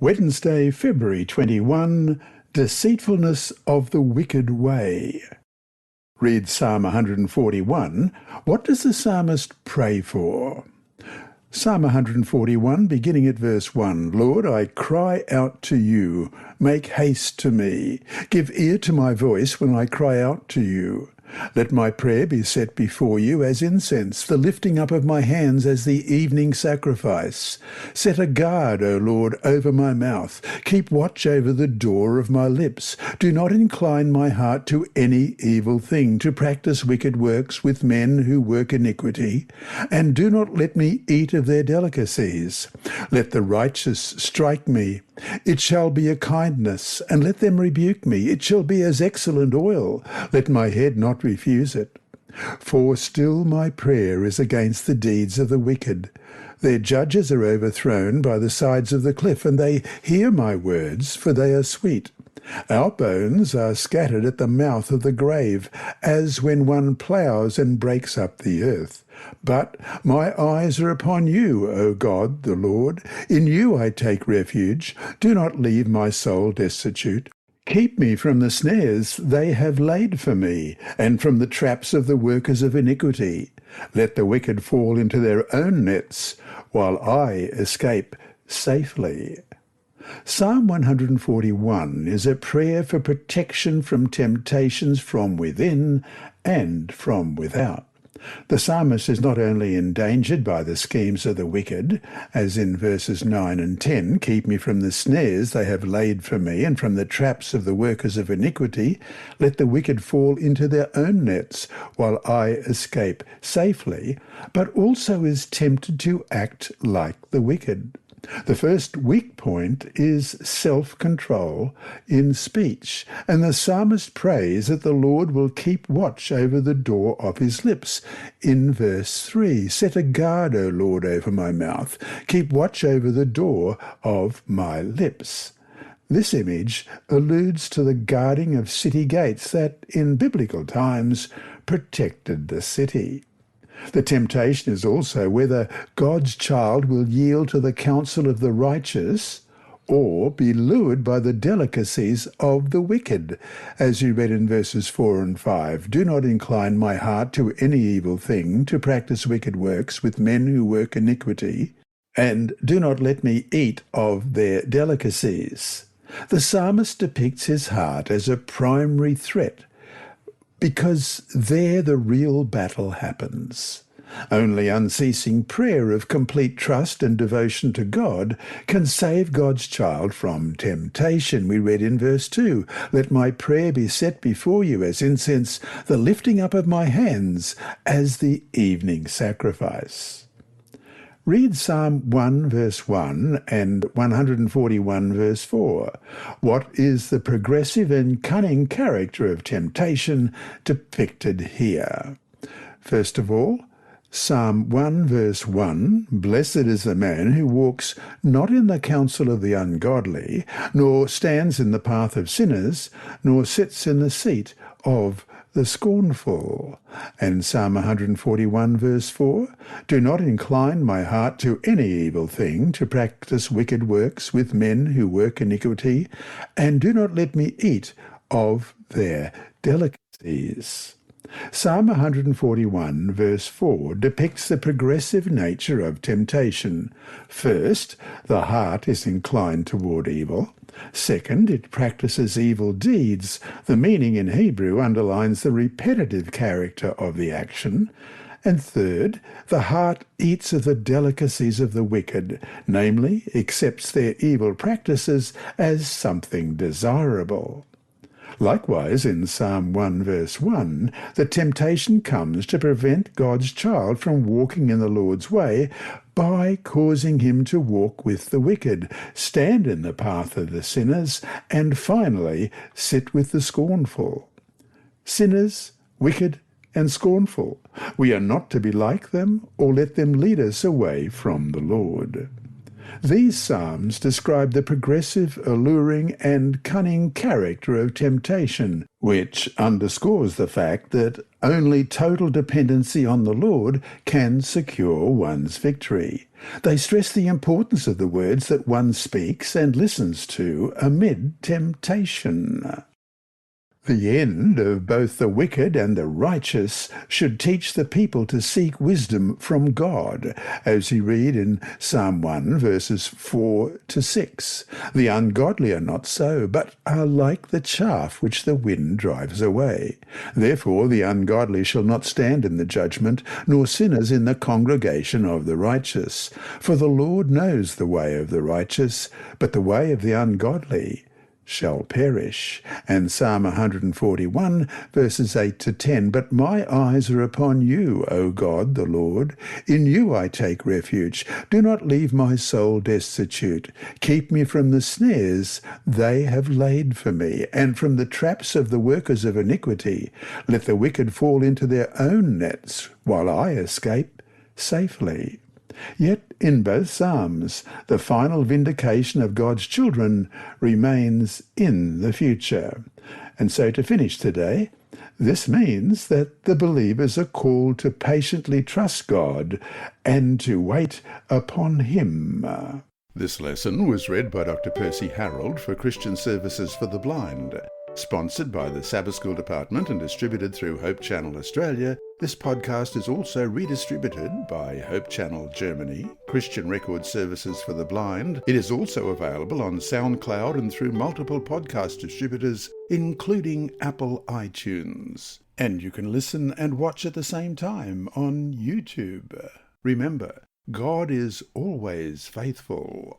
Wednesday, February 21, Deceitfulness of the Wicked Way. Read Psalm 141. What does the psalmist pray for? Psalm 141, beginning at verse 1. Lord, I cry out to you. Make haste to me. Give ear to my voice when I cry out to you. Let my prayer be set before you as incense, the lifting up of my hands as the evening sacrifice. Set a guard, O Lord, over my mouth. Keep watch over the door of my lips. Do not incline my heart to any evil thing, to practice wicked works with men who work iniquity. And do not let me eat of their delicacies. Let the righteous strike me. It shall be a kindness, and let them rebuke me. It shall be as excellent oil. Let my head not refuse it. For still my prayer is against the deeds of the wicked. Their judges are overthrown by the sides of the cliff, and they hear my words, for they are sweet. Our bones are scattered at the mouth of the grave, as when one ploughs and breaks up the earth. But my eyes are upon you, O God, the Lord. In you I take refuge. Do not leave my soul destitute. Keep me from the snares they have laid for me, and from the traps of the workers of iniquity. Let the wicked fall into their own nets, while I escape safely. Psalm 141 is a prayer for protection from temptations from within and from without. The psalmist is not only endangered by the schemes of the wicked, as in verses 9 and 10, keep me from the snares they have laid for me, and from the traps of the workers of iniquity, let the wicked fall into their own nets, while I escape safely, but also is tempted to act like the wicked. The first weak point is self-control in speech, and the psalmist prays that the Lord will keep watch over the door of his lips. In verse 3, set a guard, O Lord, over my mouth. Keep watch over the door of my lips. This image alludes to the guarding of city gates that, in biblical times, protected the city. The temptation is also whether God's child will yield to the counsel of the righteous or be lured by the delicacies of the wicked. As you read in verses 4 and 5, do not incline my heart to any evil thing, to practice wicked works with men who work iniquity, and do not let me eat of their delicacies. The psalmist depicts his heart as a primary threat, because there the real battle happens. Only unceasing prayer of complete trust and devotion to God can save God's child from temptation. We read in verse 2, let my prayer be set before you as incense, the lifting up of my hands as the evening sacrifice. Read Psalm 1 verse 1 and 141 verse 4. What is the progressive and cunning character of temptation depicted here? First of all, Psalm 1 verse 1, blessed is the man who walks not in the counsel of the ungodly, nor stands in the path of sinners, nor sits in the seat of the scornful. And Psalm 141 verse 4, do not incline my heart to any evil thing, to practice wicked works with men who work iniquity, and do not let me eat of their delicacies. Psalm 141 verse 4 depicts the progressive nature of temptation. First, the heart is inclined toward evil. Second, it practices evil deeds. The meaning in Hebrew underlines the repetitive character of the action. And third, the heart eats of the delicacies of the wicked, namely, accepts their evil practices as something desirable. Likewise, in Psalm 1 verse 1, the temptation comes to prevent God's child from walking in the Lord's way by causing him to walk with the wicked, stand in the path of the sinners, and finally sit with the scornful. Sinners, wicked, and scornful. We are not to be like them or let them lead us away from the Lord. These psalms describe the progressive, alluring, and cunning character of temptation, which underscores the fact that only total dependency on the Lord can secure one's victory. They stress the importance of the words that one speaks and listens to amid temptation. The end of both the wicked and the righteous should teach the people to seek wisdom from God, as we read in Psalm 1, verses 4 to 6. The ungodly are not so, but are like the chaff which the wind drives away. Therefore the ungodly shall not stand in the judgment, nor sinners in the congregation of the righteous. For the Lord knows the way of the righteous, but the way of the ungodly shall perish. And Psalm 141, verses 8 to 10, But my eyes are upon you, O God, the Lord. In you I take refuge. Do not leave my soul destitute. Keep me from the snares they have laid for me, and from the traps of the workers of iniquity. Let the wicked fall into their own nets, while I escape safely. Yet in both Psalms, the final vindication of God's children remains in the future. And so to finish today, this means that the believers are called to patiently trust God and to wait upon Him. This lesson was read by Dr. Percy Harrold for Christian Services for the Blind. Sponsored by the Sabbath School Department and distributed through Hope Channel Australia, this podcast is also redistributed by Hope Channel Germany, Christian Record Services for the Blind. It is also available on SoundCloud and through multiple podcast distributors, including Apple iTunes. And you can listen and watch at the same time on YouTube. Remember, God is always faithful.